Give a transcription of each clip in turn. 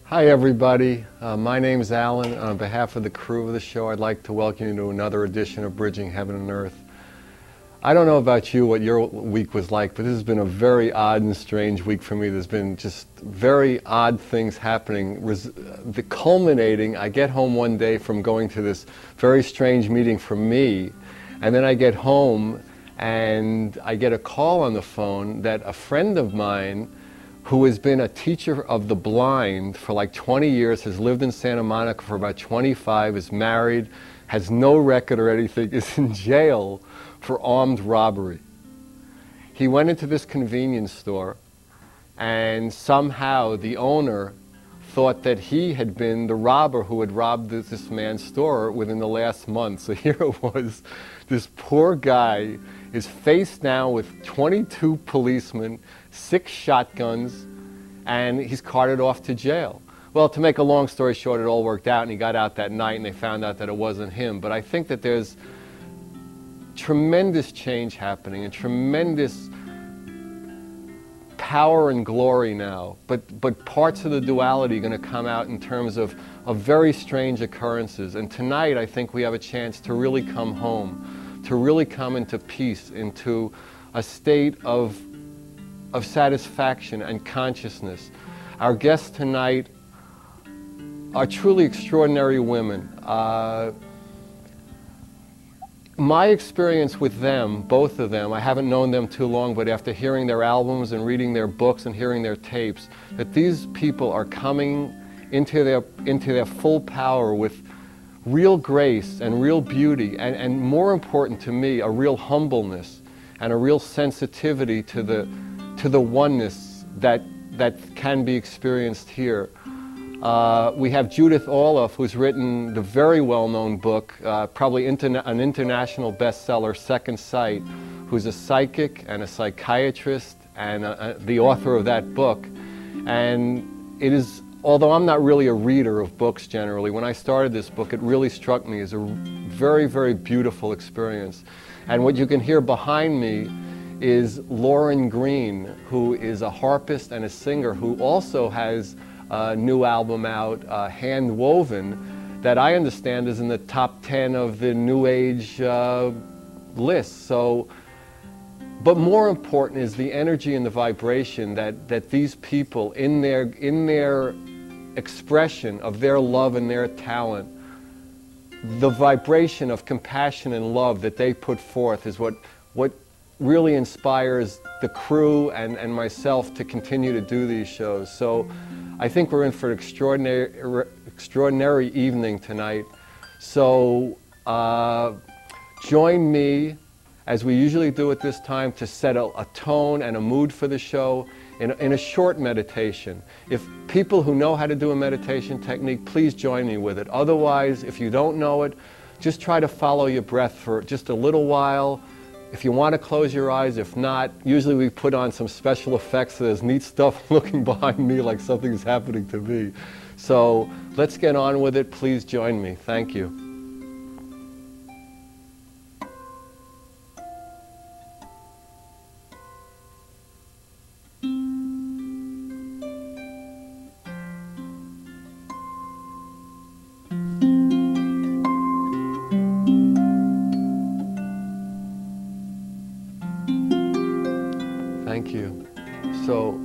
Hi everybody, my name is Alan. On behalf of the crew of the show, I'd like to welcome you to another edition of Bridging Heaven and Earth. I don't know about you, what your week was like, but this has been a very odd and strange week for me. There's been just very odd things happening. The culminating, I get home one day from going to this very strange meeting for me, and then I get home and I get a call on the phone that a friend of mine who has been a teacher of the blind for like 20 years, has lived in Santa Monica for about 25, is married, has no record or anything, is in jail for armed robbery. He went into this convenience store and somehow the owner thought that he had been the robber who had robbed this man's store within the last month. So here it was, this poor guy is faced now with 22 policemen, 6 shotguns, and he's carted off to jail. Well, to make a long story short, it all worked out and he got out that night and they found out that it wasn't him. But I think that there's tremendous change happening and tremendous power and glory now, but parts of the duality are going to come out in terms of very strange occurrences. And tonight I think we have a chance to really come home, to really come into peace, into a state of satisfaction and consciousness. Our guests tonight are truly extraordinary women. My experience with them, both of them, I haven't known them too long, but after hearing their albums and reading their books and hearing their tapes, that these people are coming into their full power with real grace and real beauty, and more important to me, a real humbleness and a real sensitivity to the oneness that can be experienced here. We have Judith Orloff, who's written the very well-known book, probably an international bestseller, Second Sight, who's a psychic and a psychiatrist and the author of that book. And it is, although I'm not really a reader of books generally, when I started this book, it really struck me as a very, very beautiful experience. And what you can hear behind me is Lorin Grean, who is a harpist and a singer who also has a new album out, Hand Woven, that I understand is in the top 10 of the New Age list. So, but more important is the energy and the vibration that these people, in their expression of their love and their talent, the vibration of compassion and love that they put forth is what really inspires the crew and myself to continue to do these shows. So I think we're in for an extraordinary evening tonight. So join me, as we usually do at this time, to set a tone and a mood for the show in a short meditation. If people who know how to do a meditation technique, please join me with it. Otherwise, if you don't know it, just try to follow your breath for just a little while. If you want to close your eyes, if not, usually we put on some special effects, so there's neat stuff looking behind me like something's happening to me. So let's get on with it. Please join me. Thank you. Thank you. So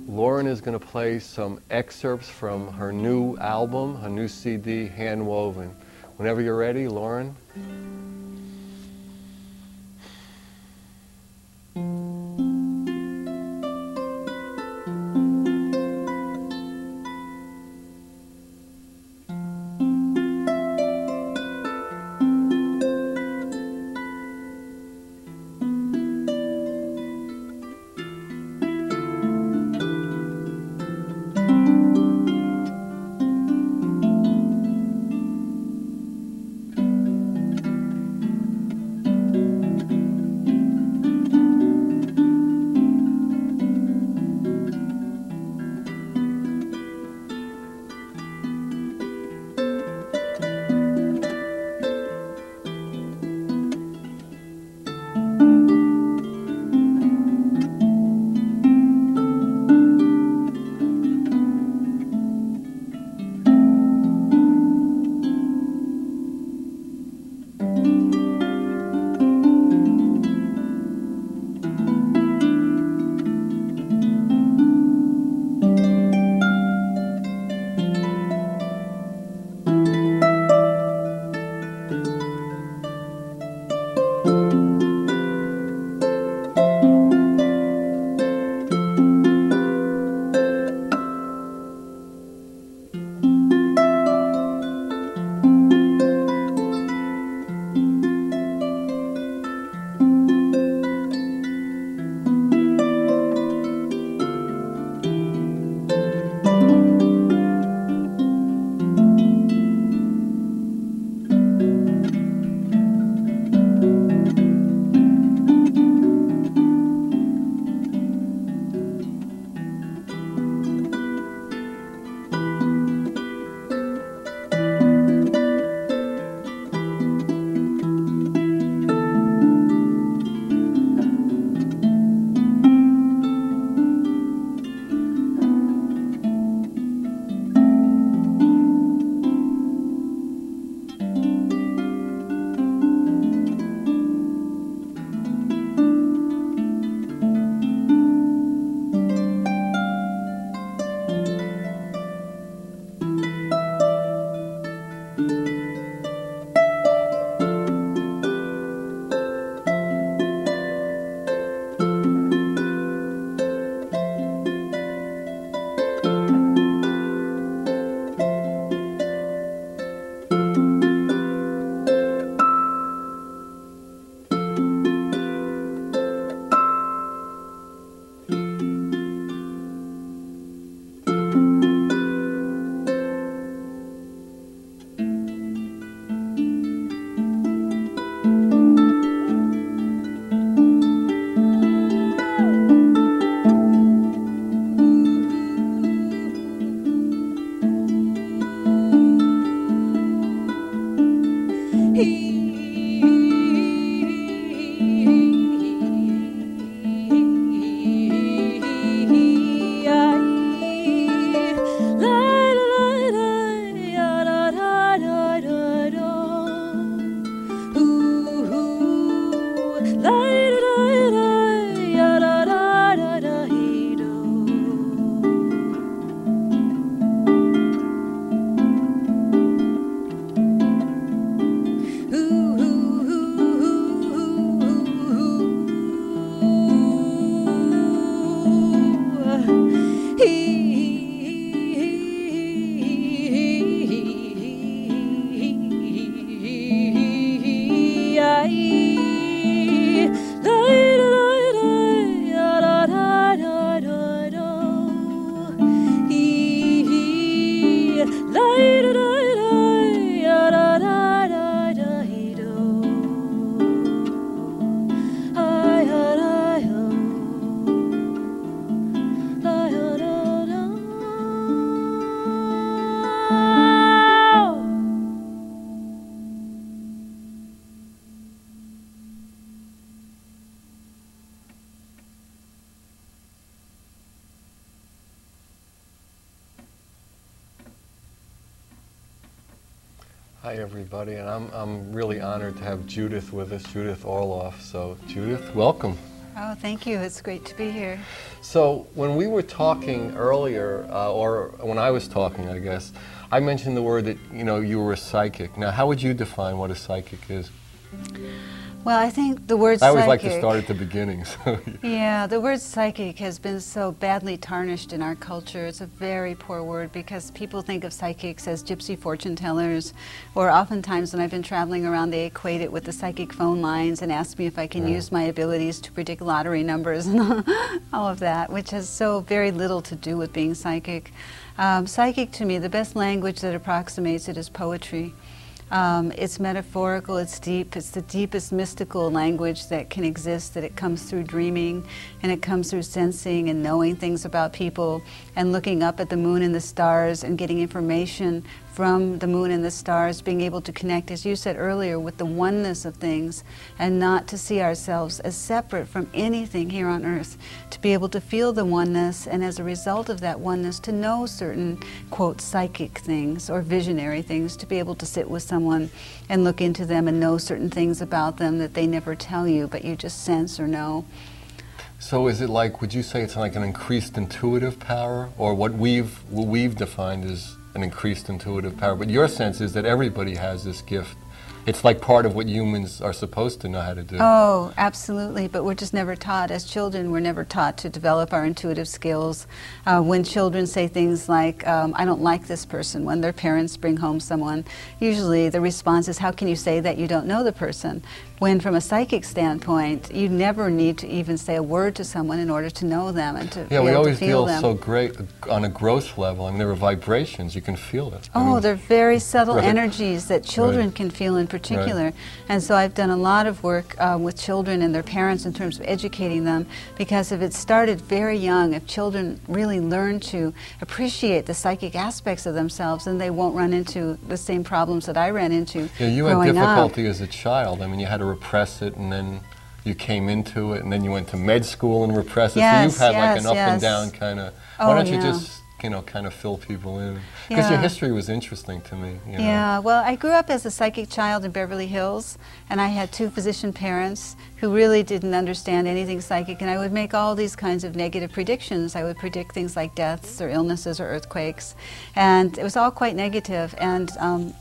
Lorin is going to play some excerpts from her new album, her new CD, Hand Woven. Whenever you're ready, Lorin. Hi everybody, and I'm really honored to have Judith with us, Judith Orloff. So Judith, welcome. Oh, thank you. It's great to be here. So when we were talking earlier, or when I was talking, I guess, I mentioned the word that, you were a psychic. Now, how would you define what a psychic is? Well, I think the word I always psychic, like to start at the beginning. So. Yeah, the word psychic has been so badly tarnished in our culture. It's a very poor word because people think of psychics as gypsy fortune tellers, or oftentimes when I've been traveling around, they equate it with the psychic phone lines and ask me if I can use my abilities to predict lottery numbers and all of that, which has so very little to do with being psychic. Psychic, to me, the best language that approximates it is poetry. It's metaphorical, it's deep, it's the deepest mystical language that can exist, that it comes through dreaming, and it comes through sensing and knowing things about people, and looking up at the moon and the stars and getting information from the moon and the stars, being able to connect, as you said earlier, with the oneness of things, and not to see ourselves as separate from anything here on earth, to be able to feel the oneness, and as a result of that oneness, to know certain, quote, psychic things or visionary things, to be able to sit with someone and look into them and know certain things about them that they never tell you, but you just sense or know. So is it like, would you say it's like an increased intuitive power, or what we've defined as an increased intuitive power? But your sense is that everybody has this gift. It's like part of what humans are supposed to know how to do. Oh, absolutely, but we're just never taught. As children, we're never taught to develop our intuitive skills. When children say things like, I don't like this person, when their parents bring home someone, usually the response is, how can you say that? You don't know the person. When from a psychic standpoint, you never need to even say a word to someone in order to know them and to be able to feel them. Yeah, we always feel so great on a growth level. I mean, there are vibrations, you can feel it. Oh, they're very subtle right. energies that children can feel in particular. Right. And so I've done a lot of work with children and their parents in terms of educating them, because if it started very young, if children really learn to appreciate the psychic aspects of themselves, then they won't run into the same problems that I ran into Yeah, you growing had difficulty up. as a child. I mean, you had to repress it, and then you came into it, and then you went to med school and repressed it. Yes, so you've had like an yes, up yes. and down kind of. Oh, Why don't you yeah. just, kind of fill people in? Because your history was interesting to me. Yeah, well, I grew up as a psychic child in Beverly Hills, and I had two physician parents who really didn't understand anything psychic, and I would make all these kinds of negative predictions. I would predict things like deaths or illnesses or earthquakes, and it was all quite negative, and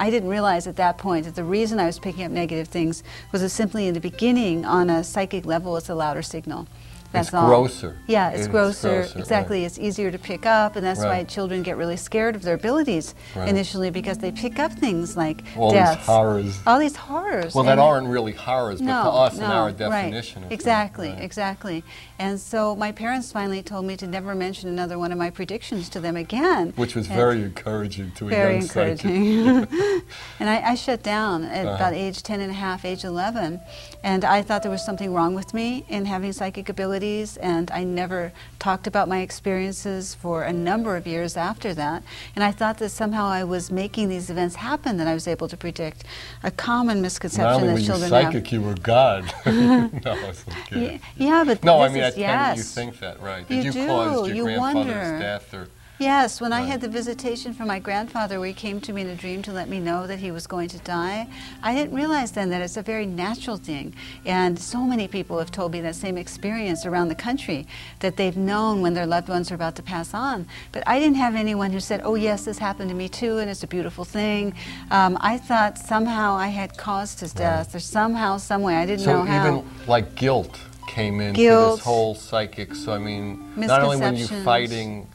I didn't realize at that point that the reason I was picking up negative things was that simply in the beginning, on a psychic level, it's a louder signal. That's it's all. grosser. Yeah, it's grosser. Exactly. Right. It's easier to pick up, and that's Right. why children get really scared of their abilities initially, because they pick up things like all deaths. These horrors. All these horrors. Well, that aren't really horrors, but no, to us no, in our definition. Right. Of Exactly, them, right. exactly. And so my parents finally told me to never mention another one of my predictions to them again. Which was very encouraging to a Very young psychic. encouraging. And I shut down at about age 10 and a half, age 11, and I thought there was something wrong with me in having psychic abilities. abilities, and I never talked about my experiences for a number of years after that. And I thought that somehow I was making these events happen that I was able to predict. A common misconception that children have. Not only were you psychic, you were God. No, I was kidding. Yeah, but no, this I mean, is, yes. You think that, right? Did you cause your grandfather's death? Or yes, when I had the visitation from my grandfather where he came to me in a dream to let me know that he was going to die, I didn't realize then that it's a very natural thing. And so many people have told me that same experience around the country, that they've known when their loved ones are about to pass on. But I didn't have anyone who said, oh yes, this happened to me too, and it's a beautiful thing. I thought somehow I had caused his death, or somehow, some way, I didn't know how. So even like guilt came into this whole psychic, so I mean, not only when you're fighting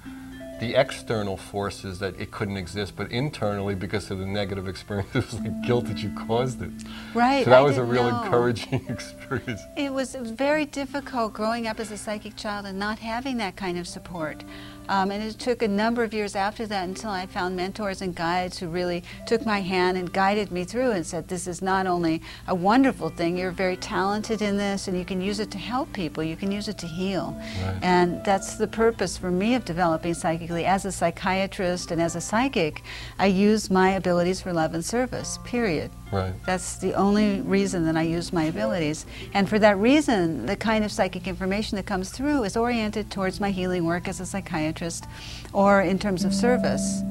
the external forces that it couldn't exist, but internally because of the negative experience, it was like guilt that you caused it. Right. So that was a real encouraging experience. It was very difficult growing up as a psychic child and not having that kind of support. And it took a number of years after that until I found mentors and guides who really took my hand and guided me through and said, this is not only a wonderful thing, you're very talented in this and you can use it to help people, you can use it to heal. Right. And that's the purpose for me of developing psychically. As a psychiatrist and as a psychic, I use my abilities for love and service, period. Right. That's the only reason that I use my abilities. And for that reason, the kind of psychic information that comes through is oriented towards my healing work as a psychiatrist or in terms of service.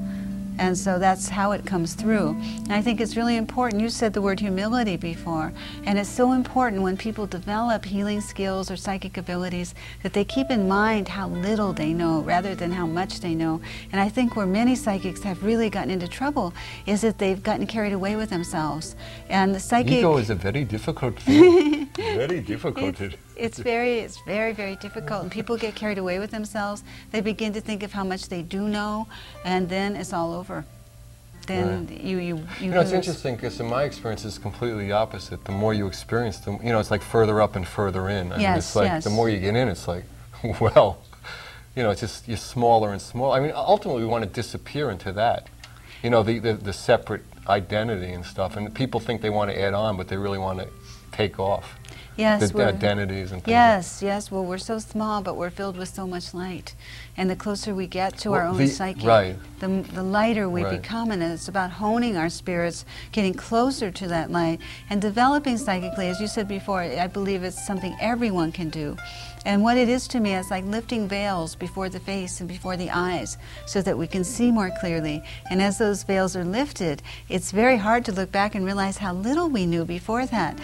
And so that's how it comes through. And I think it's really important. You said the word humility before, and it's so important when people develop healing skills or psychic abilities that they keep in mind how little they know rather than how much they know. And I think where many psychics have really gotten into trouble is that they've gotten carried away with themselves. And the psychic... Ego is a very difficult thing. Very difficult. It's very, very difficult, and people get carried away with themselves. They begin to think of how much they do know, and then it's all over. Then right. you know, it's interesting because in my experience it's completely the opposite. The more you experience them, you know, it's like further up and further in. I mean, it's like the more you get in, it's like, well, you know, it's just you're smaller and smaller. I mean, ultimately we want to disappear into that. You know, the separate identity and stuff, and people think they want to add on, but they really want to take off. Yes, the identities and things. Yes, yes. Well, we're so small, but we're filled with so much light. And the closer we get to our own psyche, the lighter we become. And it's about honing our spirits, getting closer to that light, and developing psychically. As you said before, I believe it's something everyone can do. And what it is to me is like lifting veils before the face and before the eyes so that we can see more clearly. And as those veils are lifted, it's very hard to look back and realize how little we knew before that,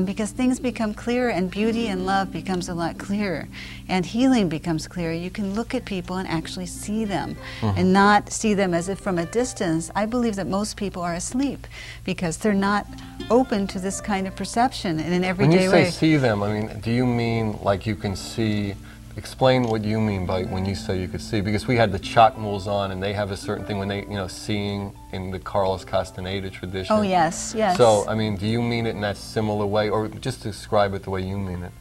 because things become clearer and beauty and love becomes a lot clearer. And healing becomes clearer. You can look at people and actually see them and not see them as if from a distance. I believe that most people are asleep because they're not open to this kind of perception in an everyday way. When you say see them, I mean, do you mean like you can see, explain what you mean by when you say you could see, because we had the Chocmuls on and they have a certain thing when they, you know, seeing in the Carlos Castaneda tradition. Oh yes, yes. So, I mean, do you mean it in that similar way, or just describe it the way you mean it?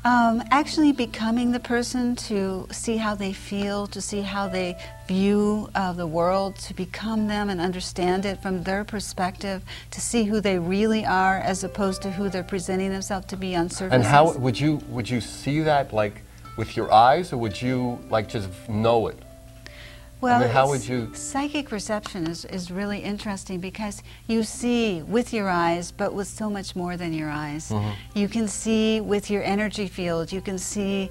Actually becoming the person to see how they feel, to see how they view the world, to become them and understand it from their perspective, to see who they really are as opposed to who they're presenting themselves to be on surface. And how would you see that, like with your eyes, or would you like just know it? Well, I mean, how would you... Psychic perception is really interesting because you see with your eyes, but with so much more than your eyes. You can see with your energy field, you can see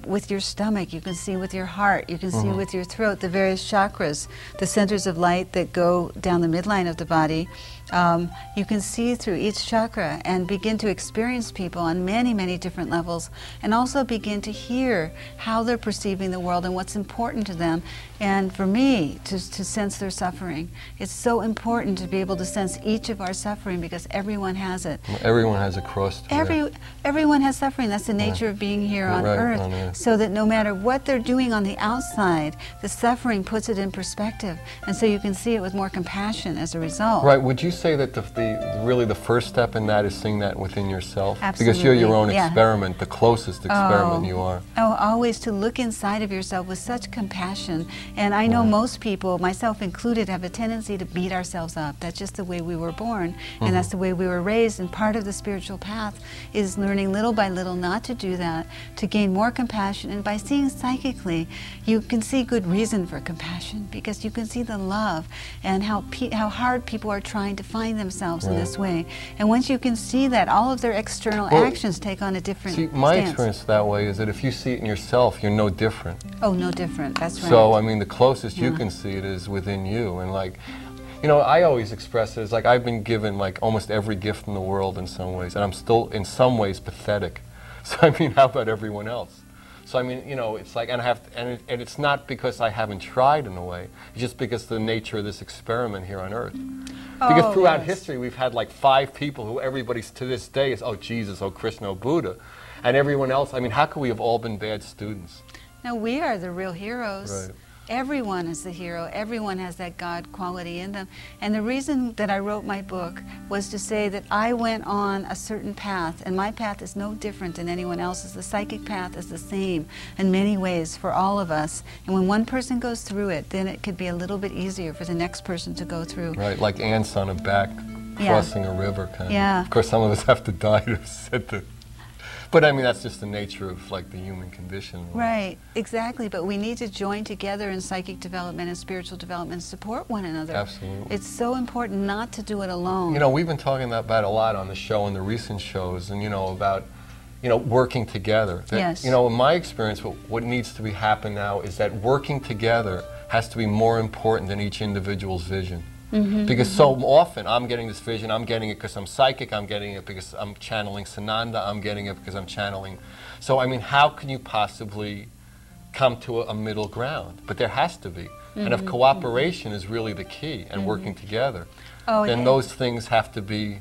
with your stomach, you can see with your heart, you can see with your throat, the various chakras, the centers of light that go down the midline of the body. You can see through each chakra and begin to experience people on many, many different levels, and also begin to hear how they're perceiving the world and what's important to them. And for me, to sense their suffering. It's so important to be able to sense each of our suffering because everyone has it. Everyone has a cross. Everyone has suffering. That's the nature of being here on Earth. So that no matter what they're doing on the outside, the suffering puts it in perspective. And so you can see it with more compassion as a result. Right. Would you say that really the first step in that is seeing that within yourself? Absolutely. Because you're your own Yeah. experiment, the closest experiment you are. Oh, always to look inside of yourself with such compassion. And I know most people, myself included, have a tendency to beat ourselves up. That's just the way we were born, and that's the way we were raised. And part of the spiritual path is learning little by little not to do that, to gain more compassion. And by seeing psychically, you can see good reason for compassion, because you can see the love and how hard people are trying to find themselves in this way. And once you can see that, all of their external actions take on a different My stance. experience that way is that if you see it in yourself, you're no different. Oh, no different. That's right. So, I mean, the closest you can see it is within you. And like, you know, I always express it as like I've been given like almost every gift in the world in some ways, and I'm still in some ways pathetic. So, I mean, how about everyone else? So, I mean, you know, it's like, and it's not because I haven't tried in a way, it's just because of the nature of this experiment here on Earth. Because throughout history, we've had like 5 people who everybody to this day is, oh Jesus, oh Krishna, oh Buddha. And everyone else, I mean, how could we have all been bad students? No, we are the real heroes. Right. Everyone is the hero. Everyone has that God quality in them. And the reason that I wrote my book was to say that I went on a certain path, and my path is no different than anyone else's. The psychic path is the same in many ways for all of us. And when one person goes through it, then it could be a little bit easier for the next person to go through. Right, like ants on a back crossing a river kind of. Yeah. Of course, some of us have to die to set the... But I mean, that's just the nature of like the human condition. Right, exactly. But we need to join together in psychic development and spiritual development and support one another. Absolutely. It's so important not to do it alone. You know, we've been talking about a lot on the show and the recent shows, and you know, about, you know, working together. That, yes. You know, in my experience, what needs to be happen now is that working together has to be more important than each individual's vision. Because so often I'm getting this vision, I'm getting it because I'm psychic, I'm getting it because I'm channeling Sananda, I'm getting it because I'm channeling. So I mean, how can you possibly come to a middle ground? But there has to be. And if cooperation is really the key and working together, then those things have to be,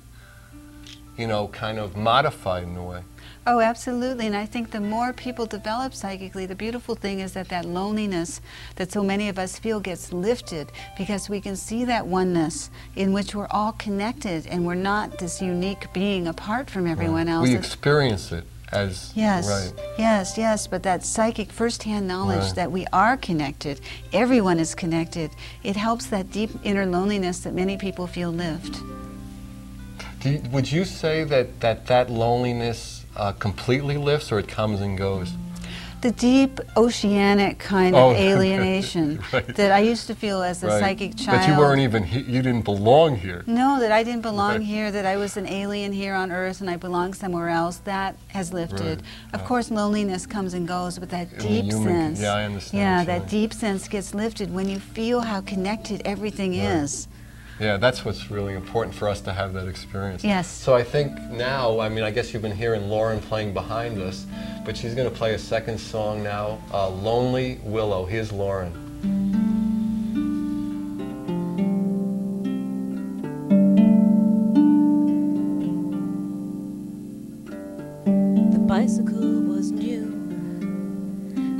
you know, kind of modified in a way. Oh, absolutely. And I think the more people develop psychically, the beautiful thing is that that loneliness that so many of us feel gets lifted, because we can see that oneness in which we're all connected and we're not this unique being apart from everyone else. We experience it as, yes, but that psychic first-hand knowledge that we are connected, everyone is connected, it helps that deep inner loneliness that many people feel lift. Would you say that loneliness completely lifts, or it comes and goes? The deep oceanic kind of alienation that I used to feel as a psychic child. That you weren't even, you didn't belong here. No, that I didn't belong here, that I was an alien here on Earth and I belong somewhere else, that has lifted. Of course, loneliness comes and goes, but that deep sense. Yeah, I understand. Yeah, that deep sense gets lifted when you feel how connected everything is. Yeah, that's what's really important for us to have that experience. Yes. So I think now, I mean, I guess you've been hearing Lorin playing behind us, but she's going to play a second song now, Lonely Willow. Here's Lorin. The bicycle was new,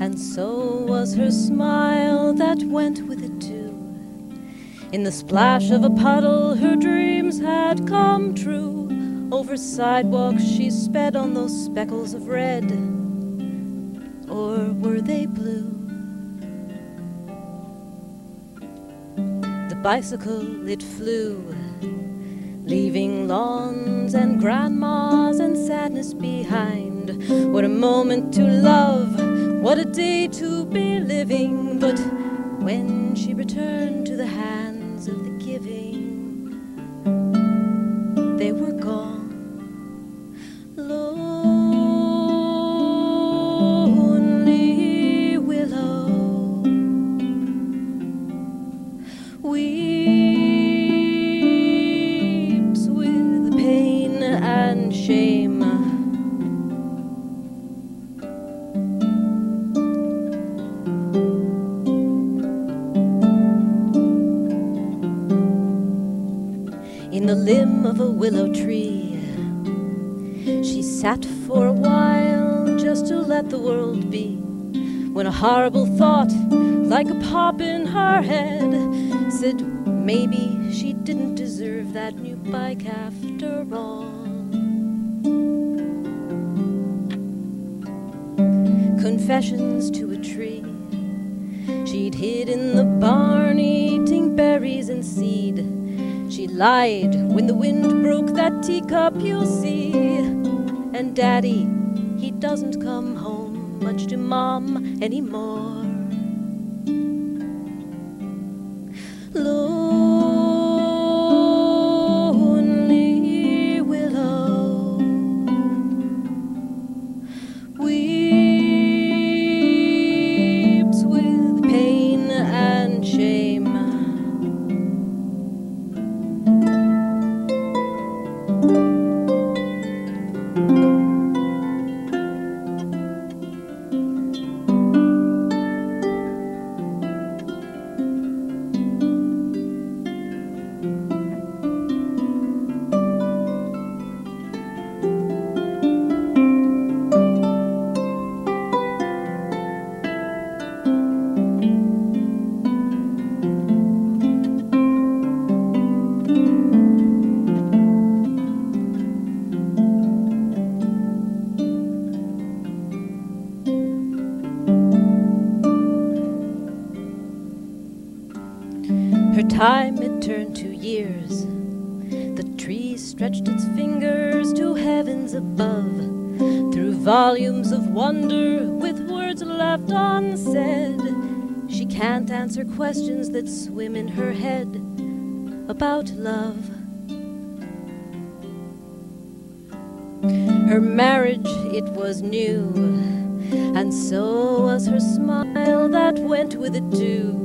and so was her smile that went with it too. In the splash of a puddle, her dreams had come true. Over sidewalks she sped on those speckles of red. Or were they blue? The bicycle, it flew, leaving lawns and grandmas and sadness behind. What a moment to love, what a day to be living. But when she returned to the hands of the giving, they were gone. Lonely willow weeps with pain and shame. In the limb of a willow tree, she sat for a while just to let the world be, when a horrible thought, like a pop in her head, said maybe she'd didn't deserve that new bike after all. Confessions to a tree she'd hid in the barn, eating berries and seed. She lied when the wind broke that teacup, you'll see. And Daddy, he doesn't come home much to Mom anymore. Lonely willow weeps with pain and shame. Time had turned to years. The tree stretched its fingers to heavens above, through volumes of wonder with words left unsaid. She can't answer questions that swim in her head about love. Her marriage, it was new, and so was her smile that went with it too.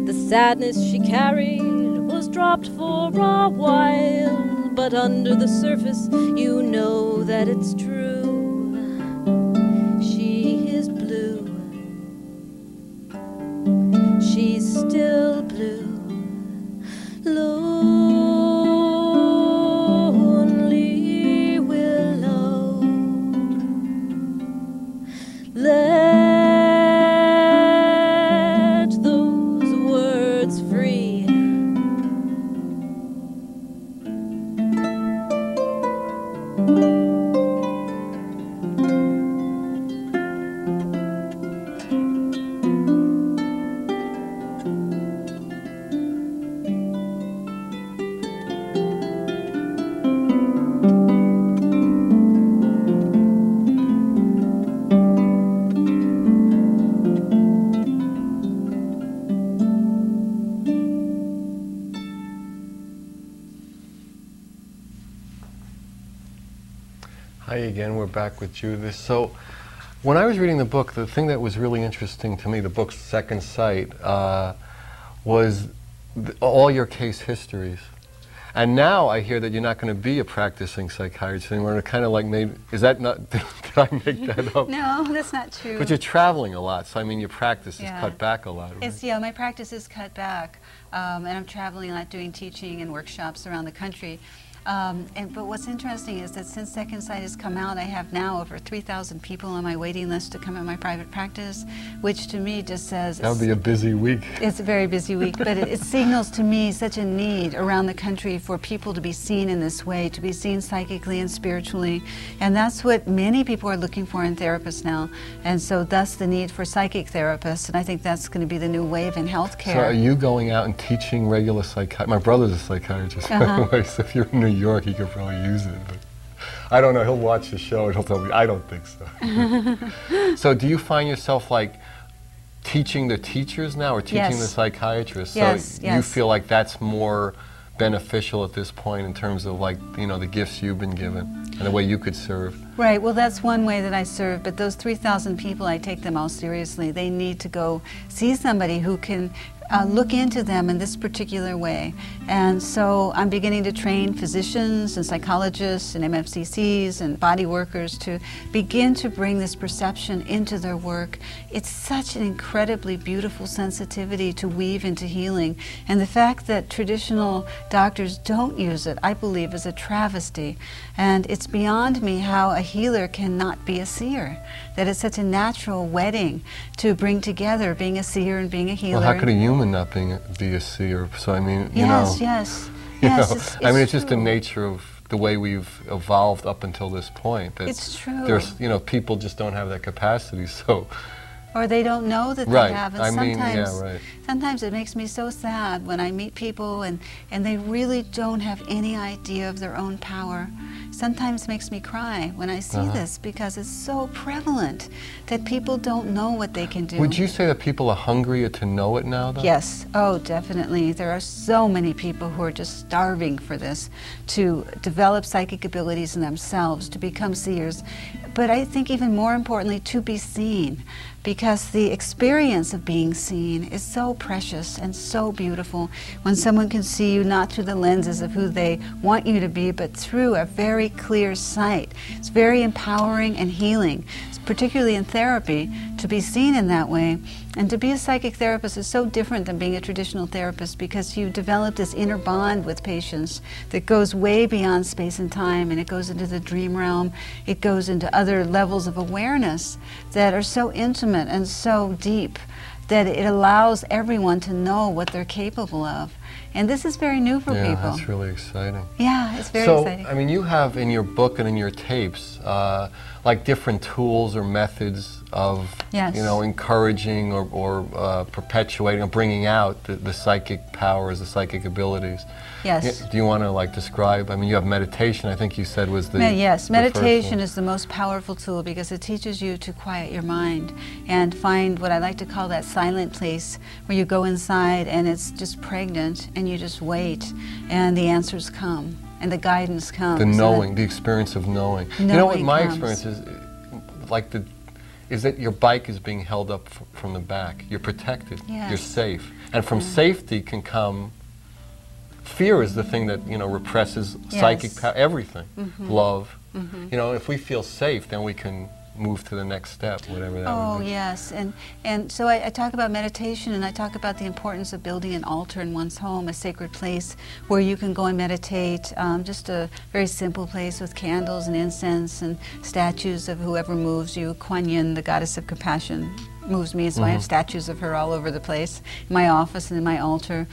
The sadness she carried was dropped for a while, but under the surface you know that it's true. She is blue. She's still blue. Lonely willow. Let those words free. Hi again, we're back with Judith. So when I was reading the book, the thing that was really interesting to me, the book's second sight, was all your case histories. And now I hear that you're not going to be a practicing psychiatrist anymore. It kind of like made, is that not, did I make that up? No, that's not true. But you're traveling a lot, so I mean your practice is cut back a lot. Right? It's, yeah, my practice is cut back. And I'm traveling a lot, doing teaching and workshops around the country. But what's interesting is that since Second Sight has come out, I have now over 3,000 people on my waiting list to come in my private practice, which to me just says... That would be a busy week. It's a very busy week, but it signals to me such a need around the country for people to be seen in this way, to be seen psychically and spiritually. And that's what many people are looking for in therapists now. And so thus the need for psychic therapists, and I think that's going to be the new wave in healthcare. So are you going out and teaching regular psychiatry? My brother's a psychiatrist, by the way, so if you're in New York, he could probably use it. But I don't know, he'll watch the show and he'll tell me, I don't think so. So do you find yourself like teaching the teachers now or teaching the psychiatrists? Yes, so you feel like that's more beneficial at this point in terms of like, you know, the gifts you've been given and the way you could serve? Right, well that's one way that I serve, but those 3,000 people, I take them all seriously. They need to go see somebody who can look into them in this particular way. And so I'm beginning to train physicians and psychologists and MFCCs and body workers to begin to bring this perception into their work. It's such an incredibly beautiful sensitivity to weave into healing. And the fact that traditional doctors don't use it, I believe, is a travesty. And it's beyond me how a healer cannot be a seer. That it's such a natural wedding to bring together being a seer and being a healer. Well, how could a human not be a seer? So I mean, you know. Yes. Yes, I mean, it's true. just the nature of the way we've evolved up until this point. That It's true. There's, people just don't have that capacity, so. Or they don't know that Right. they have. And I mean, sometimes, yeah, right. sometimes it makes me so sad when I meet people and they really don't have any idea of their own power. Sometimes it makes me cry when I see this, because it's so prevalent that people don't know what they can do. Would you say that people are hungrier to know it now, though? Yes, oh, definitely. There are so many people who are just starving for this, to develop psychic abilities in themselves, to become seers. But I think even more importantly, to be seen, because the experience of being seen is so precious and so beautiful when someone can see you not through the lenses of who they want you to be, but through a very clear sight. It's very empowering and healing, particularly in therapy, to be seen in that way. And to be a psychic therapist is so different than being a traditional therapist, because you develop this inner bond with patients that goes way beyond space and time, and it goes into the dream realm. It goes into other levels of awareness that are so intimate and so deep that it allows everyone to know what they're capable of. And this is very new for people. Yeah, that's really exciting. Yeah, it's very exciting. So, I mean, you have in your book and in your tapes, like different tools or methods of, encouraging or perpetuating or bringing out the psychic powers, the psychic abilities. Yes. Do you want to describe? I mean, you have meditation, I think you said was the Yes, the meditation is the most powerful tool, because it teaches you to quiet your mind and find what I like to call that silent place where you go inside and it's just pregnant and you just wait and the answers come and the guidance comes. The knowing, the experience of knowing. You know what my experience is? Is that your bike is being held up from the back. You're protected. Yes. You're safe. And from safety can come fear is the thing that, represses psychic power, everything. Love. If we feel safe, then we can move to the next step, whatever that would be. Oh, yes. And so I talk about meditation, and I talk about the importance of building an altar in one's home, a sacred place where you can go and meditate, just a very simple place with candles and incense and statues of whoever moves you. Kuan Yin, the goddess of compassion, moves me, so I have statues of her all over the place, in my office and in my altar.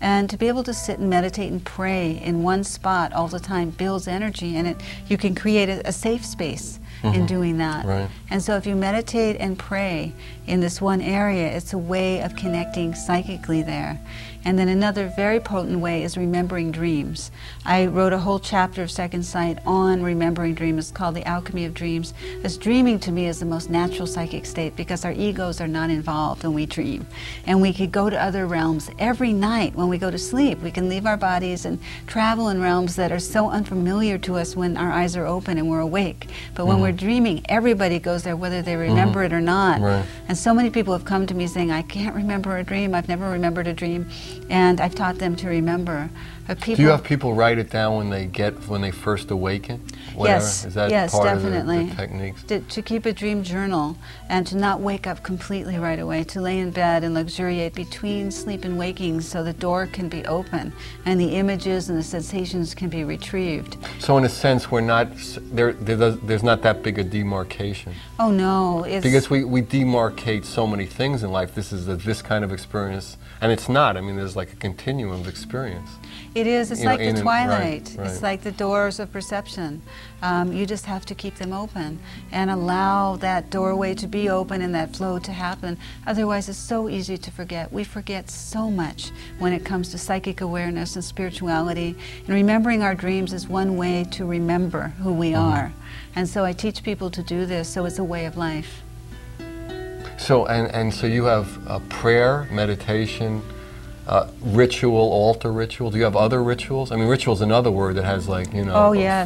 And to be able to sit and meditate and pray in one spot all the time builds energy, and you can create a safe space in doing that. Right. And so if you meditate and pray in this one area, it's a way of connecting psychically there. And then another very potent way is remembering dreams. I wrote a whole chapter of Second Sight on remembering dreams. It's called The Alchemy of Dreams. As dreaming to me is the most natural psychic state, because our egos are not involved when we dream. And we could go to other realms every night when we go to sleep. We can leave our bodies and travel in realms that are so unfamiliar to us when our eyes are open and we're awake. But when we're dreaming, everybody goes there whether they remember it or not. Right. And so many people have come to me saying, I can't remember a dream, I've never remembered a dream. And I've taught them to remember. Do you have people write it down when they first awaken? Whatever? Yes, Is that yes, part definitely. of the techniques? To keep a dream journal and to not wake up completely right away, to lay in bed and luxuriate between sleep and waking so the door can be open and the images and the sensations can be retrieved. So in a sense, we're not there's not that big a demarcation. Oh no, it's Because we demarcate so many things in life. This is this kind of experience, and it's not. I mean, there's like a continuum of experience. It is. It's like the twilight. Right. It's like the doors of perception. You just have to keep them open and allow that doorway to be open and that flow to happen. Otherwise, it's so easy to forget. We forget so much when it comes to psychic awareness and spirituality. And remembering our dreams is one way to remember who we are. And so I teach people to do this, so it's a way of life. So so you have prayer, meditation, ritual, altar ritual. Do you have other rituals? I mean, ritual is another word that has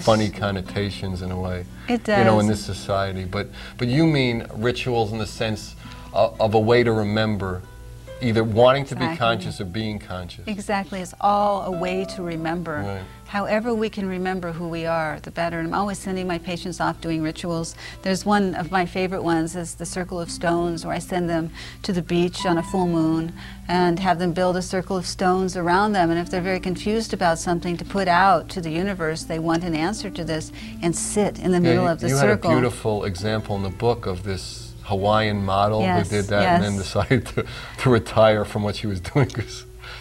funny connotations in a way. It does. In this society. But you mean rituals in the sense of a way to remember, either wanting to be conscious or being conscious. Exactly. It's all a way to remember. Right. However we can remember who we are, the better. And I'm always sending my patients off doing rituals. There's one of my favorite ones is the Circle of Stones, where I send them to the beach on a full moon and have them build a circle of stones around them. And if they're very confused about something to put out to the universe, they want an answer to this, and sit in the middle of the circle. You had a beautiful example in the book of this Hawaiian model who did that and then decided to retire from what she was doing.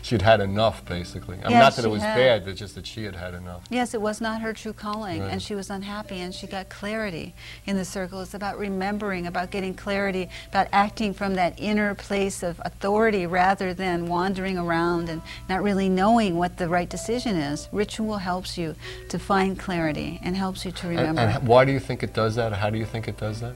she'd had enough, basically. I mean, Yes, not that it she was had. bad, but just that she had had enough. Yes, it was not her true calling, Right. and she was unhappy, and she got clarity in the circle. It's about remembering, about getting clarity, about acting from that inner place of authority rather than wandering around and not really knowing what the right decision is. Ritual helps you to find clarity and helps you to remember. And why do you think it does that? How do you think it does that?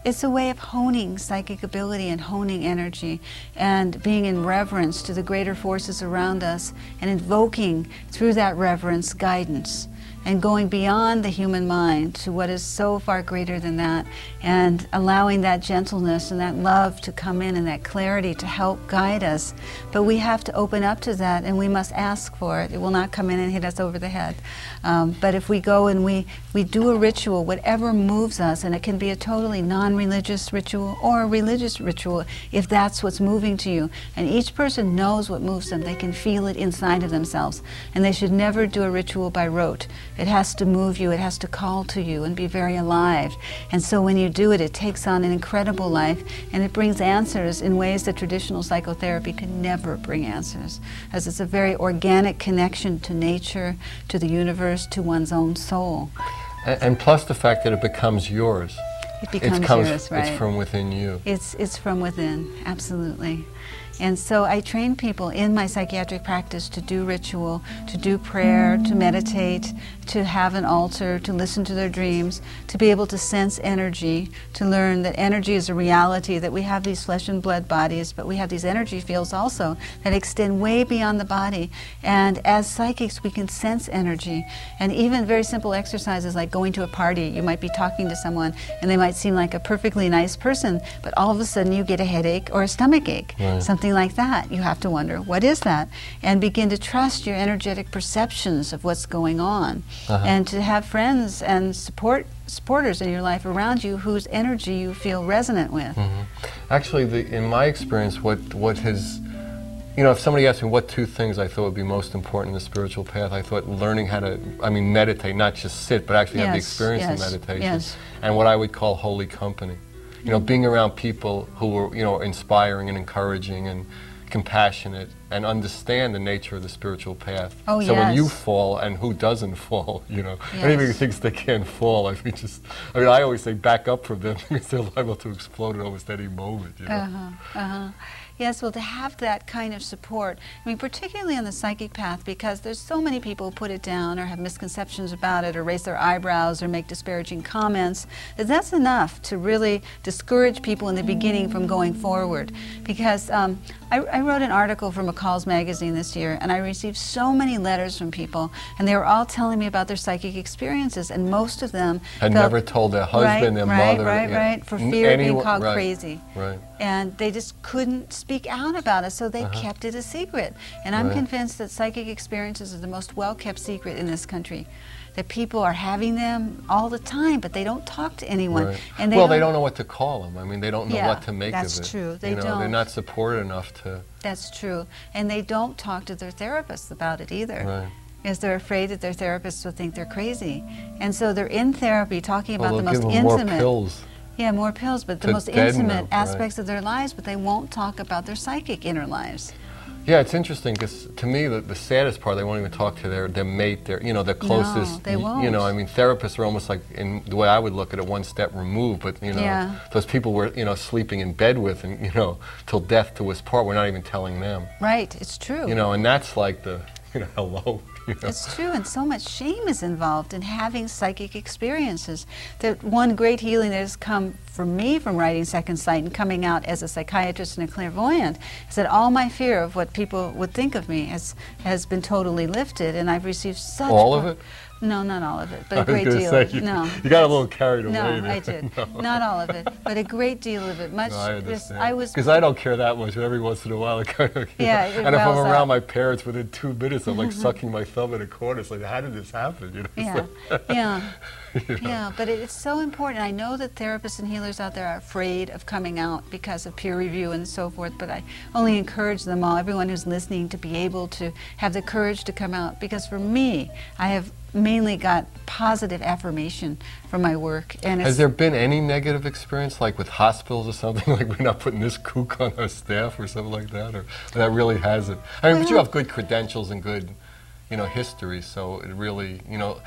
It's a way of honing psychic ability and honing energy and being in reverence to the greater forces around us and invoking through that reverence guidance and going beyond the human mind to what is so far greater than that, and allowing that gentleness and that love to come in and that clarity to help guide us. But we have to open up to that, and we must ask for it. It will not come in and hit us over the head. But if we go and we do a ritual, whatever moves us, and it can be a totally non-religious ritual or a religious ritual, if that's what's moving to you. And each person knows what moves them. They can feel it inside of themselves. And they should never do a ritual by rote. It has to move you, it has to call to you and be very alive. And so when you do it, it takes on an incredible life, and it brings answers in ways that traditional psychotherapy could never bring answers, as it's a very organic connection to nature, to the universe, to one's own soul. And plus the fact that it becomes yours. It becomes yours, right? It's from within you. It's from within, absolutely. And so I train people in my psychiatric practice to do ritual, to do prayer, to meditate, to have an altar, to listen to their dreams, to be able to sense energy, to learn that energy is a reality, that we have these flesh and blood bodies, but we have these energy fields also that extend way beyond the body. And as psychics, we can sense energy. And even very simple exercises like going to a party, you might be talking to someone and they might seem like a perfectly nice person, but all of a sudden you get a headache or a stomach ache. Right. Something like that. You have to wonder, what is that? And begin to trust your energetic perceptions of what's going on. And to have friends and supporters in your life around you whose energy you feel resonant with. Actually, in my experience, what has, if somebody asked me what two things I thought would be most important in the spiritual path, I thought learning how to, meditate, not just sit, but actually have the experience of meditation, and what I would call holy company. Being around people who are, inspiring and encouraging and compassionate and understand the nature of the spiritual path. Oh, so when you fall, and who doesn't fall, anybody who thinks they can't fall, I always say back up from them because they're liable to explode at almost any moment. Yes, well, to have that kind of support, particularly on the psychic path, because there's so many people who put it down or have misconceptions about it or raise their eyebrows or make disparaging comments, that's enough to really discourage people in the beginning from going forward. Because I wrote an article for McCall's magazine this year, and I received so many letters from people, and they were all telling me about their psychic experiences, and most of them had never told their husband, their mother. Right, for fear of being called crazy. Right. And they just couldn't speak out about it, so they kept it a secret. And I'm convinced that psychic experiences are the most well-kept secret in this country. That people are having them all the time, but they don't talk to anyone. Right. And they don't know what to call them. They don't know what to make of it. That's true. They don't. They're not supported enough to. That's true. And they don't talk to their therapists about it either. Right. Because they're afraid that their therapists will think they're crazy. And so they're in therapy talking about the most give them intimate. More pills. Yeah, more pills, but the most intimate aspects of their lives, but they won't talk about their psychic inner lives. Yeah, it's interesting because to me the saddest part, they won't even talk to their mate, their closest. No, they won't. Therapists are almost like, in the way I would look at it, one step removed. But those people we're sleeping in bed with, and till death do us part. We're not even telling them. Right, it's true. And that's like the hello. It's true, and so much shame is involved in having psychic experiences. That one great healing that has come for me from writing Second Sight and coming out as a psychiatrist and a clairvoyant is that all my fear of what people would think of me has been totally lifted, and I've received such... All of it? No, not all of it, but a great deal. You got a little carried away. No, I did. Not all of it, but a great deal of it. Much. No, I understand. Because I don't care that much, but every once in a while it kind of. And if I'm around my parents, within 2 minutes, I'm like sucking my thumb in a corner. It's like, how did this happen? Yeah, but it's so important. I know that therapists and healers out there are afraid of coming out because of peer review and so forth, but I only encourage them all, everyone who's listening, to be able to have the courage to come out. Because for me, I have mainly got positive affirmation from my work. And has there been any negative experience, like with hospitals or something, like we're not putting this kook on our staff or something like that, or that really hasn't? I mean, but you have good credentials and good, you know, history, so it really, you know,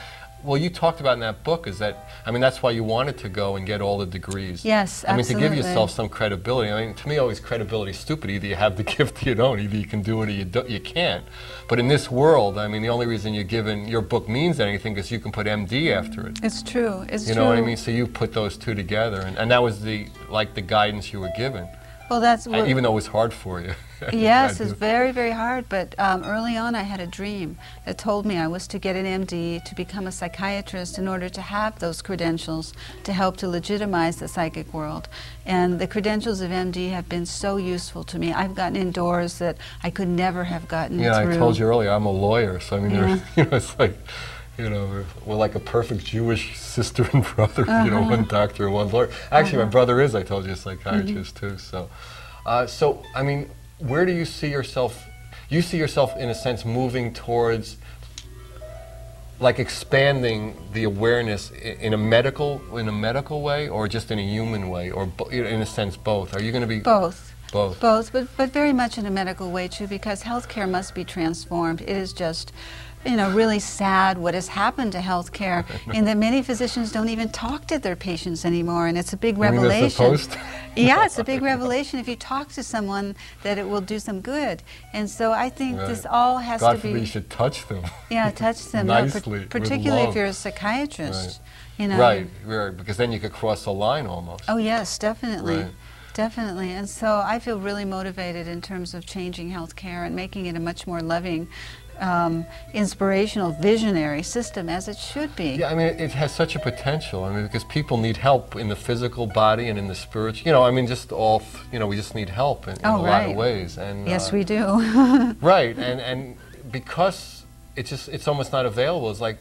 well, you talked about in that book is that, I mean, that's why you wanted to go and get all the degrees. Yes, absolutely. I mean, to give yourself some credibility. I mean, to me, always credibility is stupid. Either you have the gift or you don't. Either you can do it or you can't. But in this world, I mean, the only reason you're given, your book means anything is you can put MD after it. It's true. It's true. You know what I mean? So you put those two together, and that was the guidance you were given. Well, that's what, even though it was hard for you. Yes, it's very, very hard. But early on, I had a dream that told me I was to get an MD to become a psychiatrist in order to have those credentials to help to legitimize the psychic world. And the credentials of MD have been so useful to me. I've gotten in doors that I could never have gotten through. I told you earlier, I'm a lawyer, so I mean, you know, it's like, you know, we're like a perfect Jewish sister and brother, you know, one doctor and one lawyer. Actually, my brother is, I told you, a psychiatrist too. So, so I mean, where do you see yourself? You see yourself, in a sense, moving towards, like, expanding the awareness in a medical way, or just in a human way, or in a sense both? Are you going to be both? Both. Both, but very much in a medical way too, because healthcare must be transformed. It is just, you know, really sad what has happened to healthcare, in that many physicians don't even talk to their patients anymore, and it's a big revelation. You mean they're supposed to? Yeah, it's a big revelation if you talk to someone that it will do some good. And so I think this all has God to be. forbid you should touch them. Yeah, touch them. Nicely, no, particularly if you're a psychiatrist. You know. Right, because then you could cross a line almost. Oh yes, definitely. Right. Definitely, and so I feel really motivated in terms of changing healthcare and making it a much more loving, inspirational, visionary system, as it should be. Yeah, I mean, it has such a potential. I mean, because people need help in the physical body and in the spiritual. You know, I mean, just all. You know, we just need help in a lot of ways. And yes, we do. Right, and because it's almost not available. It's like,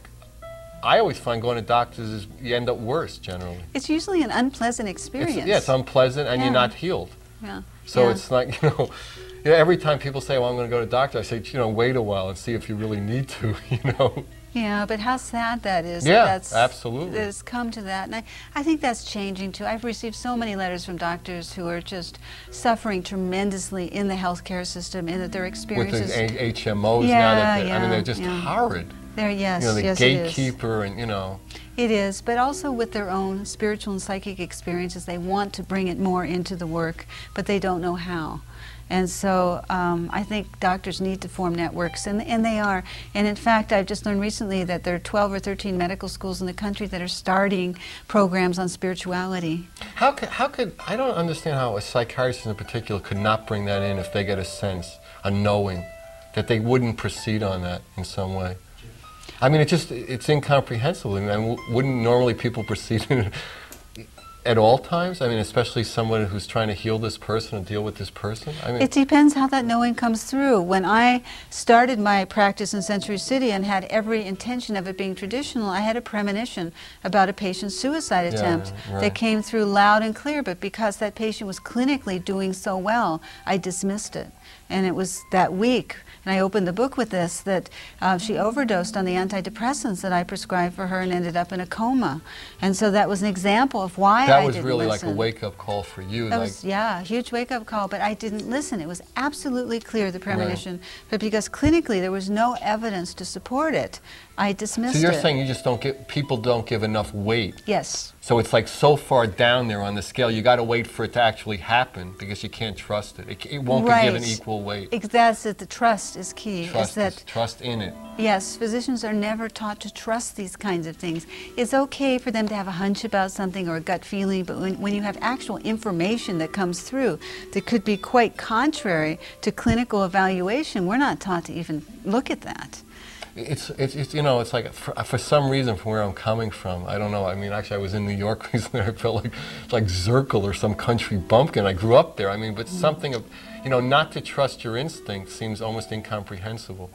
I always find going to doctors is you end up worse generally. It's usually an unpleasant experience. It's unpleasant, and you're not healed. Yeah. So it's like, you know, every time people say, well, I'm going to go to a doctor, I say, you know, wait a while and see if you really need to, you know. Yeah, but how sad that is. Yeah, that's, absolutely. That it's come to that. And I think that's changing too. I've received so many letters from doctors who are just suffering tremendously in the healthcare system, in that their experiences. With the HMOs now, that I mean, they're just horrid. They're, yes, you know, the yes, gatekeeper, and you know. It is, but also with their own spiritual and psychic experiences, they want to bring it more into the work, but they don't know how. And so I think doctors need to form networks, and they are. And in fact, I've just learned recently that there are 12 or 13 medical schools in the country that are starting programs on spirituality. How could I don't understand how a psychiatrist in particular could not bring that in if they get a sense, a knowing, that they wouldn't proceed on that in some way. I mean, it's incomprehensible. I mean, wouldn't normally people proceed at all times? I mean, especially someone who's trying to heal this person and deal with this person? I mean, it depends how that knowing comes through. When I started my practice in Century City and had every intention of it being traditional, I had a premonition about a patient's suicide attempt that came through loud and clear, but because that patient was clinically doing so well, I dismissed it. And it was that week, and I opened the book with this, that she overdosed on the antidepressants that I prescribed for her and ended up in a coma. And so that was an example of why I didn't listen. That was really like a wake-up call for you. That was, yeah, a huge wake-up call, but I didn't listen. It was absolutely clear, the premonition, but because clinically there was no evidence to support it, I dismissed it. So you're saying you just people don't give enough weight? Yes. So it's like so far down there on the scale, you got to wait for it to actually happen because you can't trust it. It won't be given equal weight. That's it. The trust is key. Trust in it. Yes, physicians are never taught to trust these kinds of things. It's okay for them to have a hunch about something or a gut feeling, but when you have actual information that comes through that could be quite contrary to clinical evaluation, we're not taught to even look at that. It's you know, it's like for some reason from where I'm coming from, I don't know. I mean, actually, I was in New York recently. I felt like Zirkle or some country bumpkin. I grew up there. I mean, but something of, you know, not to trust your instinct seems almost incomprehensible.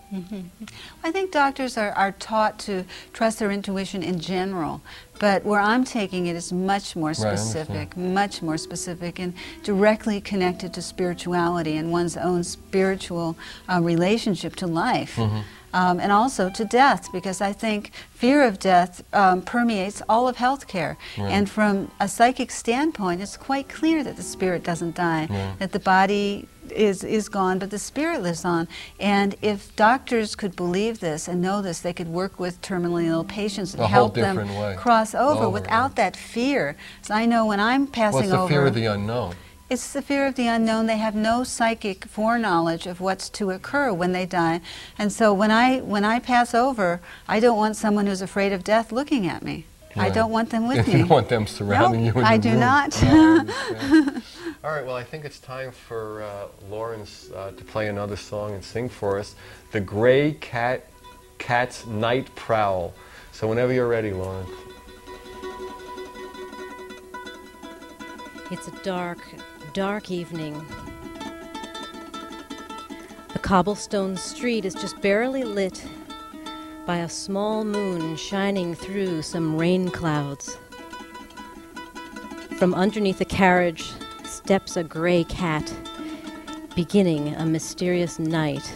I think doctors are taught to trust their intuition in general, but where I'm taking it is much more specific, much more specific, and directly connected to spirituality and one's own spiritual relationship to life. and also to death, because I think fear of death permeates all of healthcare. Right. And from a psychic standpoint, it's quite clear that the spirit doesn't die, Right. that the body is gone, but the spirit lives on. And if doctors could believe this and know this, they could work with terminally ill patients and A whole help them different way. cross over Over, without right. that fear. So I know when I'm passing Well, it's the fear over, of the unknown. it's the fear of the unknown. They have no psychic foreknowledge of what's to occur when they die. And so when I pass over, I don't want someone who's afraid of death looking at me. I Right. don't want them with You me. don't want them surrounding Nope, you in I the do room. not. Yeah, I understand. All right, well, I think it's time for Lorin to play another song and sing for us, The Gray Cat's Night Prowl. So whenever you're ready, Lorin. It's a dark, dark evening. The cobblestone street is just barely lit by a small moon shining through some rain clouds. From underneath a carriage steps a gray cat, beginning a mysterious night.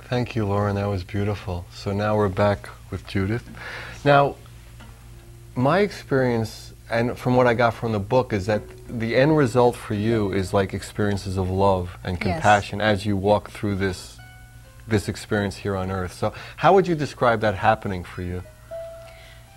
Thank you, Lorin. That was beautiful. So now we're back with Judith. Now, my experience, and from what I got from the book, is that the end result for you is like experiences of love and Yes. compassion as you walk through this experience here on Earth. So how would you describe that happening for you?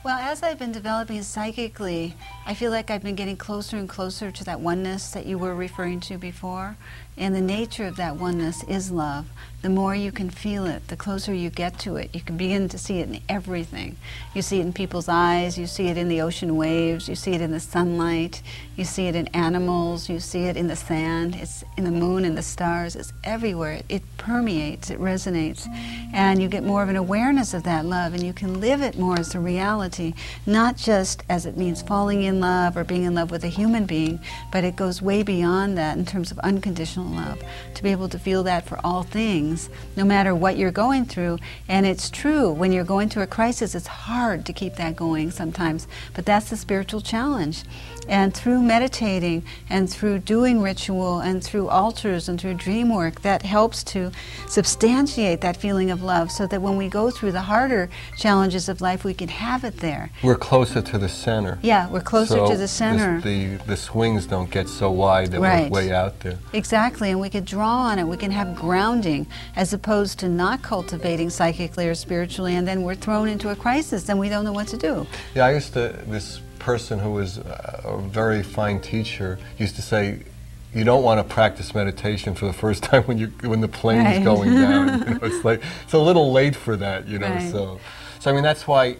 Well, as I've been developing psychically, I feel like I've been getting closer and closer to that oneness that you were referring to before. And the nature of that oneness is love. The more you can feel it, the closer you get to it. You can begin to see it in everything. You see it in people's eyes, you see it in the ocean waves, you see it in the sunlight, you see it in animals, you see it in the sand, it's in the moon and the stars, it's everywhere. It permeates, it resonates. And you get more of an awareness of that love, and you can live it more as a reality, not just as it means falling in love or being in love with a human being, but it goes way beyond that in terms of unconditional love, to be able to feel that for all things, no matter what you're going through. And it's true, when you're going through a crisis, it's hard to keep that going sometimes, but that's the spiritual challenge. And through meditating and through doing ritual and through altars and through dream work, that helps to substantiate that feeling of love, so that when we go through the harder challenges of life, we can have it there. We're closer to the center. Yeah, we're closer to the center. The swings don't get so wide that we're way out there. Exactly, and we can draw on it. We can have grounding, as opposed to not cultivating psychically or spiritually, and then we're thrown into a crisis and we don't know what to do. Yeah, this person who was a very fine teacher used to say, you don't want to practice meditation for the first time when the plane's going down. You know, it's like, it's a little late for that, you know. So I mean, that's why,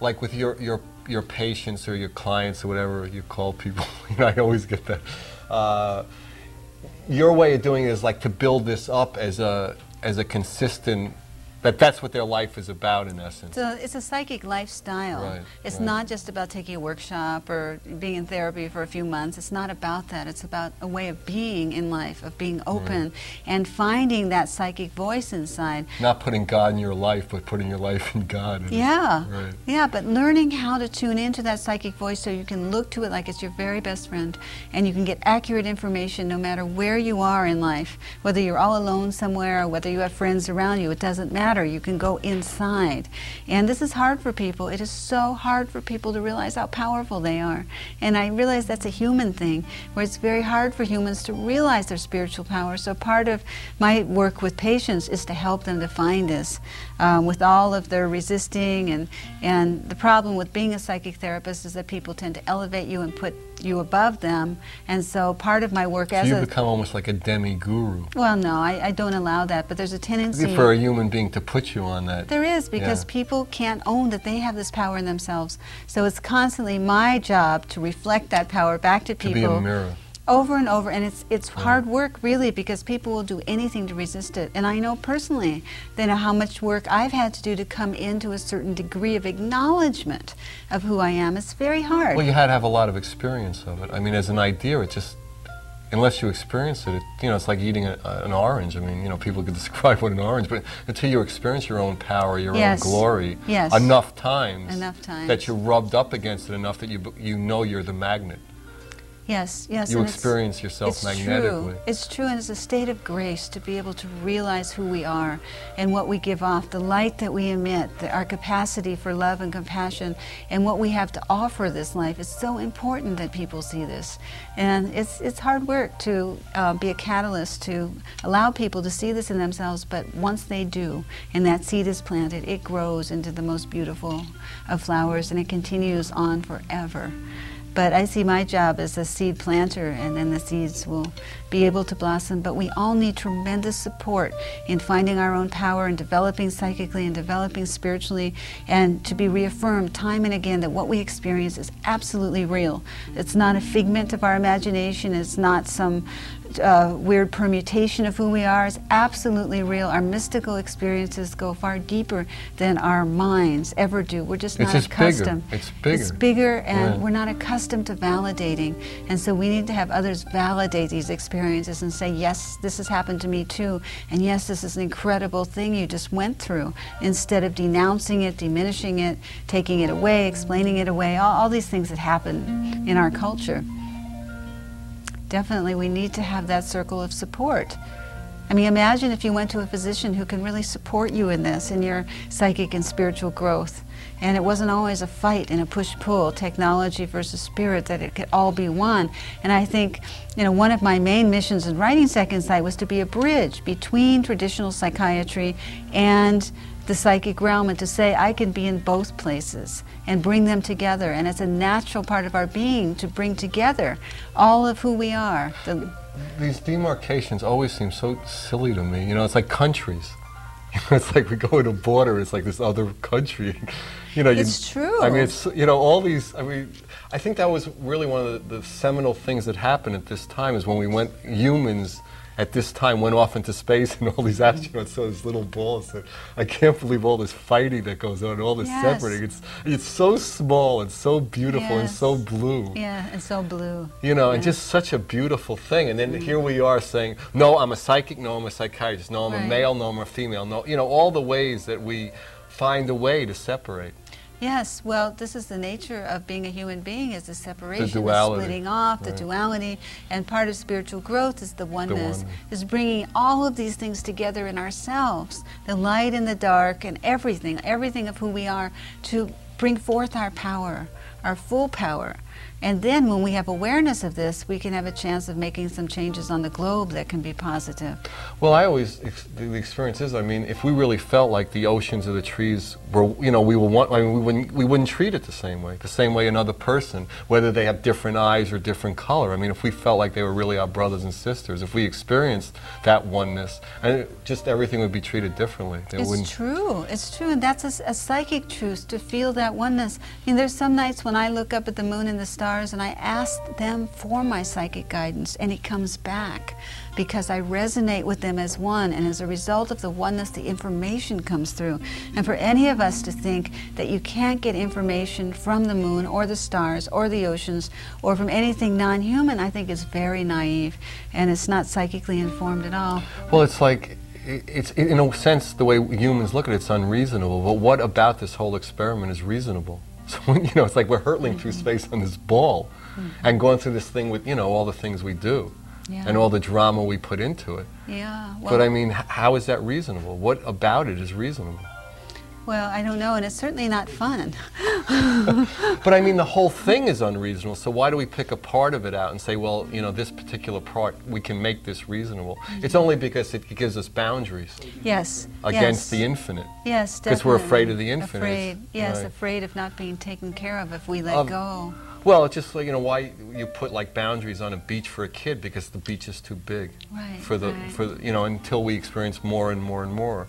like with your patients or your clients or whatever you call people, you know, I always get that. Your way of doing it is like to build this up as a consistent, that's what their life is about, in essence. So it's a psychic lifestyle. Right, it's not just about taking a workshop or being in therapy for a few months. It's not about that. It's about a way of being in life, of being open and finding that psychic voice inside. Not putting God in your life, but putting your life in God. Yeah, but learning how to tune into that psychic voice so you can look to it like it's your very best friend, and you can get accurate information no matter where you are in life, whether you're all alone somewhere or whether you have friends around you. It doesn't matter. You can go inside. And this is hard for people. It is so hard for people to realize how powerful they are. And I realize that's a human thing, where it's very hard for humans to realize their spiritual power. So part of my work with patients is to help them to find this, with all of their resisting. And the problem with being a psychic therapist is that people tend to elevate you and put you above them, and so part of my work as you become almost like a demi-guru. Well, no, I don't allow that, but there's a tendency for a human being to put you on that. There is, because people can't own that they have this power in themselves. So it's constantly my job to reflect that power back to people. To be a mirror. Over and over, and it's hard work, really, because people will do anything to resist it. And I know personally that how much work I've had to do to come into a certain degree of acknowledgement of who I am. It's very hard. Well, you had to have a lot of experience of it. I mean, as an idea, it just, unless you experience it, you know, it's like eating an orange. I mean, you know, people could describe what an orange, but until you experience your own power, your own glory, enough times that you're rubbed up against it enough that you know you're the magnet. Yes, yes. You experience yourself magnetically. It's true, and it's a state of grace to be able to realize who we are and what we give off, the light that we emit, our capacity for love and compassion, and what we have to offer this life. It's so important that people see this. And it's hard work to be a catalyst to allow people to see this in themselves, but once they do, and that seed is planted, it grows into the most beautiful of flowers, and it continues on forever. But I see my job as a seed planter, and then the seeds will be able to blossom. But we all need tremendous support in finding our own power and developing psychically and developing spiritually, and to be reaffirmed time and again that what we experience is absolutely real. It's not a figment of our imagination. It's not some weird permutation of who we are. Is absolutely real. Our mystical experiences go far deeper than our minds ever do. We're just not accustomed. It's bigger. It's bigger, and we're not accustomed to validating. And so we need to have others validate these experiences and say, yes, this has happened to me too, and yes, this is an incredible thing you just went through, instead of denouncing it, diminishing it, taking it away, explaining it away, all these things that happen in our culture. Definitely, we need to have that circle of support. I mean, imagine if you went to a physician who can really support you in this, in your psychic and spiritual growth. And it wasn't always a fight and a push-pull, technology versus spirit, that it could all be one. And I think, you know, one of my main missions in writing Second Sight was to be a bridge between traditional psychiatry and the psychic realm, and to say I can be in both places and bring them together. And it's a natural part of our being to bring together all of who we are, the these demarcations always seem so silly to me. You know, it's like countries. It's like we go to a border, it's like this other country. You know, it's true. I mean, it's, you know, all these, I mean, I think that was really one of the seminal things that happened at this time, is when we went, humans at this time went off into space, and all these astronauts saw these little balls. And I can't believe all this fighting that goes on, and all this separating. It's so small and so beautiful and so blue. Yeah, and so blue. You know, and just such a beautiful thing. And then here we are saying, no, I'm a psychic, no, I'm a psychiatrist, no, I'm a male, no, I'm a female, no, you know, all the ways that we find a way to separate. Yes, well, this is the nature of being a human being, is the separation, the duality, the splitting off, the duality, and part of spiritual growth is the oneness, is bringing all of these things together in ourselves, the light and the dark and everything of who we are, to bring forth our power, our full power. And then when we have awareness of this, we can have a chance of making some changes on the globe that can be positive. Well, I always, the experience is, I mean, if we really felt like the oceans or the trees were, you know, we wouldn't treat it the same way another person, whether they have different eyes or different color. I mean, if we felt like they were really our brothers and sisters, if we experienced that oneness, and just everything would be treated differently. It's true, and that's a psychic truth, to feel that oneness. I mean, there's some nights when I look up at the moon and the stars, and I ask them for my psychic guidance, and it comes back because I resonate with them as one, and as a result of the oneness, the information comes through. And for any of us to think that you can't get information from the moon or the stars or the oceans or from anything non-human, I think is very naive, and it's not psychically informed at all. Well, it's like, it's in a sense, the way humans look at it, it's unreasonable. But what about this whole experiment is reasonable? So, you know, it's like we're hurtling through space on this ball and going through this thing with, you know, all the things we do and all the drama we put into it. Yeah. Well, but I mean, how is that reasonable? What about it is reasonable? Well, I don't know, and it's certainly not fun. But I mean, the whole thing is unreasonable, so why do we pick a part of it out and say, well, you know, this particular part, we can make this reasonable? It's only because it gives us boundaries. Yes. Against the infinite. Yes, definitely. Because we're afraid of the infinite. Afraid, yes, afraid of not being taken care of if we let go. Well, it's just like, you know, why you put like boundaries on a beach for a kid, because the beach is too big. Right. For the, you know, until we experience more and more and more.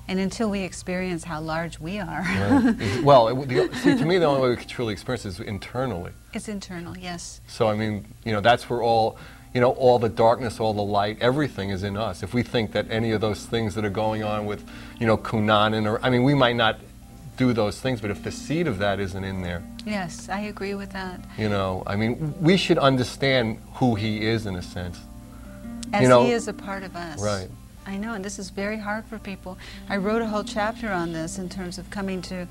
And until we experience how large we are. Right. Well, see, to me, the only way we can truly experience it is internally. It's internal, yes. So, I mean, you know, that's where all, you know, all the darkness, all the light, everything is in us. If we think that any of those things that are going on with, you know, Kunanan, or, I mean, we might not do those things, but if the seed of that isn't in there. Yes, I agree with that. You know, I mean, we should understand who he is in a sense. As you know, he is a part of us. Right. I know, and this is very hard for people. I wrote a whole chapter on this in terms of coming to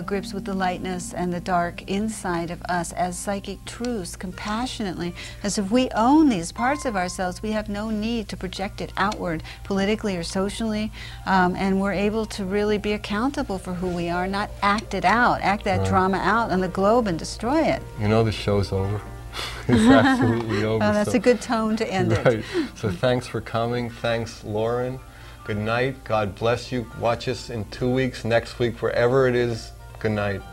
grips with the lightness and the dark inside of us as psychic truths, compassionately. As if we own these parts of ourselves, we have no need to project it outward, politically or socially, and we're able to really be accountable for who we are, not act it out, act that drama out on the globe and destroy it. You know, the show's over. It's absolutely over. Oh, that's a good tone to end it. So thanks for coming. Thanks, Lorin. Good night. God bless you. Watch us in 2 weeks, next week, wherever it is. Good night.